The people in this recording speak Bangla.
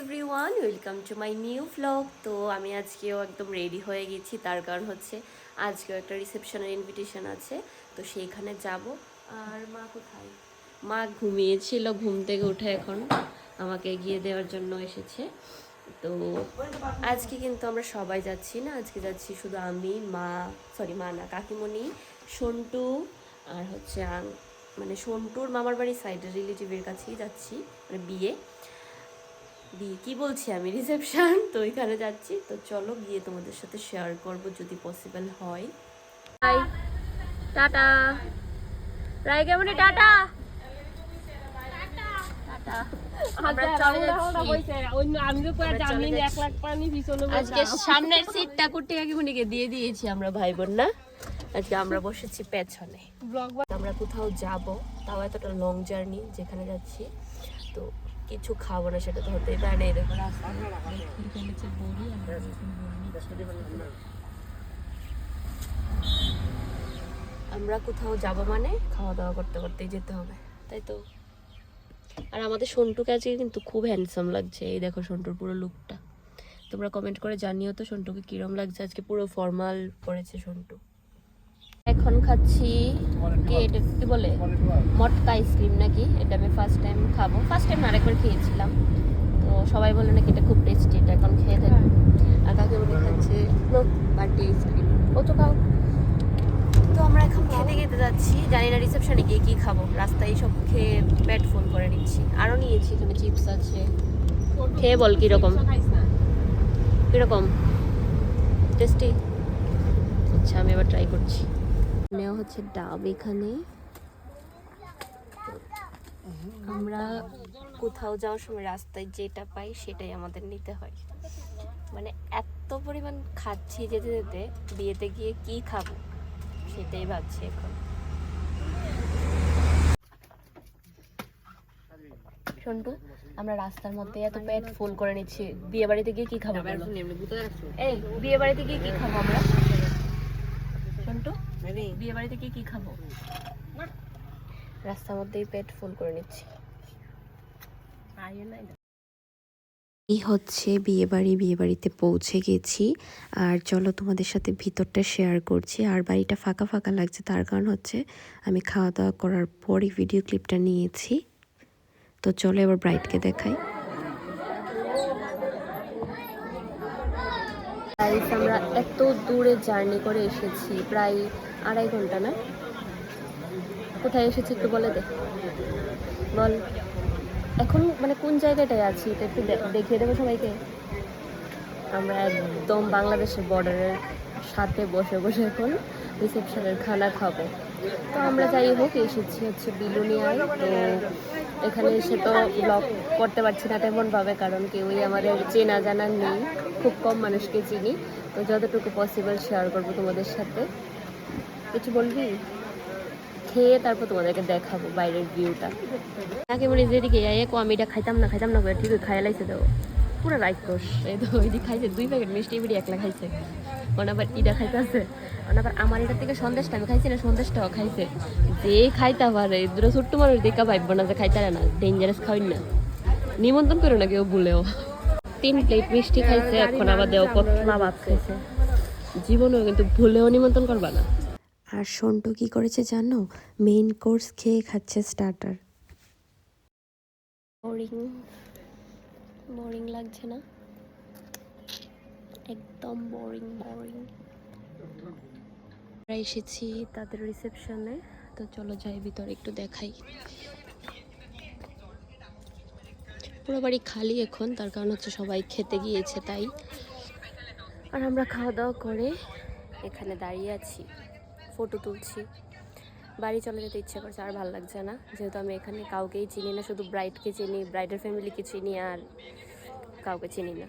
Everyone, welcome to my new vlog. তো আমি আজকেও একদম রেডি হয়ে গেছি, তার কারণ হচ্ছে আজকেও একটা রিসেপশনের ইনভিটেশন আছে, তো সেইখানে যাব। আর মা কোথায়? মা ঘুমিয়েছিল, ঘুম থেকে উঠে এখন আমাকে এগিয়ে দেওয়ার জন্য এসেছে। তো আজকে কিন্তু আমরা সবাই যাচ্ছি না, আজকে যাচ্ছি শুধু আমি, মা, মা না, কাকিমণি, সন্টু, আর হচ্ছে মানে সন্টুর মামার বাড়ির সাইডের রিলেটিভের কাছেই যাচ্ছি, মানে বিয়ে কি বলছি আমি, রিসেপশন। তো ওইখানে যাচ্ছি, তো চলো গিয়ে তোমাদের সাথে শেয়ার করব যদি পসিবল হয়। By, tata. রাই কেমন, টাটা টাটা। আজকে সামনের সিটটা কুট্টি কাকিমণিকে দিয়ে দিয়েছি আমরা ভাই বোন না, আজকে আমরা বসেছি পেছনে। আমরা কোথাও যাব, তাও এতটা লং জার্নি যেখানে যাচ্ছি, তো কিছু খাবো না সেটা তো হতেই পারে না। এরকম আমরা কোথাও যাব মানে খাওয়া দাওয়া করতে করতেই যেতে হবে, তাই তো। আর আমাদের সন্টুকে আজকে কিন্তু খুব হ্যান্ডসাম লাগছে, এই দেখো সন্টুর পুরো লুকটা। তোমরা কমেন্ট করে জানিও তো সন্টুকে কিরম লাগছে, আজকে পুরো ফর্মাল পরেছে সন্টু। এখন খাচ্ছি কি, এটা কি বলে, মটকা আইসক্রিম নাকি, এটা আমি ফার্স্ট টাইম খাবো। ফার্স্ট টাইম আরেকবার খেয়েছিলাম, তো সবাই বলে নাকি এটা খুব টেস্টি, এটা এখন খেয়ে থাকি। আর কাকিমণি খাচ্ছে বার্থডে আইসক্রিম, ও তো খাও। তো আমরা এখন খেতে খেতে যাচ্ছি, জানি না রিসেপশনে গিয়ে কী খাবো, রাস্তায় সব খেয়ে পেট ফুল করে নিচ্ছি। আরও নিয়েছি, এখানে চিপস আছে, খেয়ে বল কীরকম কীরকম টেস্টি। আচ্ছা আমি এবার ট্রাই করছি। নেওয়া হচ্ছে ডাব। এখানে আমরা কোথাও যাওয়ার সময় রাস্তায় যেটা পাই সেটাই আমাদের নিতে হয়, মানে এত পরিমাণ খাচ্ছি যেতে যেতে, বিয়েতে গিয়ে কি খাবো সেটাই ভাবছি এখন। সন্টু, আমরা রাস্তার মধ্যে এত পেট ফুল করে নিচ্ছি, বিয়ে বাড়িতে গিয়ে কি খাবো? এই বিয়ে বাড়িতে গিয়ে কি খাবো আমরা? সন্টু, বিয়ে বাড়িতে গিয়ে কি খাবো? রাস্তার মধ্যেই পেট ফুল করে নিচ্ছি। এই হচ্ছে বিয়ে বাড়িতে পৌঁছে গেছি। আর চলো তোমাদের সাথে ভিতরটা শেয়ার করছি। আর বাড়িটা ফাঁকা ফাঁকা লাগছে, তার কারণ হচ্ছে আমি খাওয়া দাওয়া করার পরই ভিডিও ক্লিপটা নিয়েছি। তো চলো এবার ব্রাইডকে দেখাই। আমরা এত দূরে জার্নি করে এসেছি, প্রায় 2.5 ঘন্টা না? কোথায় এসেছি একটু বলে দে, বল। এখন মানে কোন জায়গাটায় আছি এটা একটু দেখিয়ে দেবো সবাইকে। আমরা একদম বাংলাদেশের বর্ডারের সাথে বসে বসে এখন রিসেপশনের খানা খাবো। তো আমরা যাই হোক এসেছি হচ্ছে বিলুনিয়ায়। তো এখানে এসে তো ব্লগ করতে পারছি না তেমনভাবে, কারণ কেউই আমাদের চেনা জানা নেই, খুব কম মানুষকে চিনি। তো যতটুকু পসিবল শেয়ার করবো তোমাদের সাথে। কিছু বলবি? খেয়ে তারপর তোমাদেরকে দেখাবো বাইরের ভিউটা। নাকি মনে যেদিকে আমি এটা খাইতাম না করে ঠিক খাইয়া লাইছে দেবো পুরো রাইকোষ। এই তো ওই দিক খাইছে 2 প্যাকেট মিষ্টি, এবারে 1 লাখ খাইছে। ওন আবার ইটা খাইতে আছে, ওন আবার আমার এটার থেকে সন্দেশটা আমি খাইছি না, সন্দেশটাও খাইছে। যে খাইতে পারে দুটো ছোট্ট মানুষ দেখা ভাববো না যে খাইতে না, ডেঞ্জারাস খাওয়াই না, নিমন্ত্রণ করো না কেউ ভুলেও। 3 প্লেট মিষ্টি খাইছে, এখন আবার দেও কতলা ভাত খাইছে। জীবনেও কিন্তু ভুলেও নিমন্ত্রণ করবা না। আর সন্টু কি করেছে জানো, মেইন কোর্স খেয়ে খাচ্ছে স্টার্টার। বোরিং লাগছে না? একদম বোরিং। আমরা এসেছি তাদের রিসেপশনে, তো চলো যাই ভিতরে একটু দেখাই। পুরো বাড়ি খালি এখন, তার কারণ হচ্ছে সবাই খেতে গিয়েছে তাই। আর আমরা খাওয়া দাওয়া করে এখানে দাঁড়িয়ে আছি, ফটো তুলছি। বাড়ি চলে যেতে ইচ্ছা করছে, আর ভালো লাগছে না, যেহেতু আমি এখানে কাউকেই চিনি না, শুধু ব্রাইডকে চিনি, ব্রাইডের ফ্যামিলিকে চিনি, আর কাউকে চিনি না।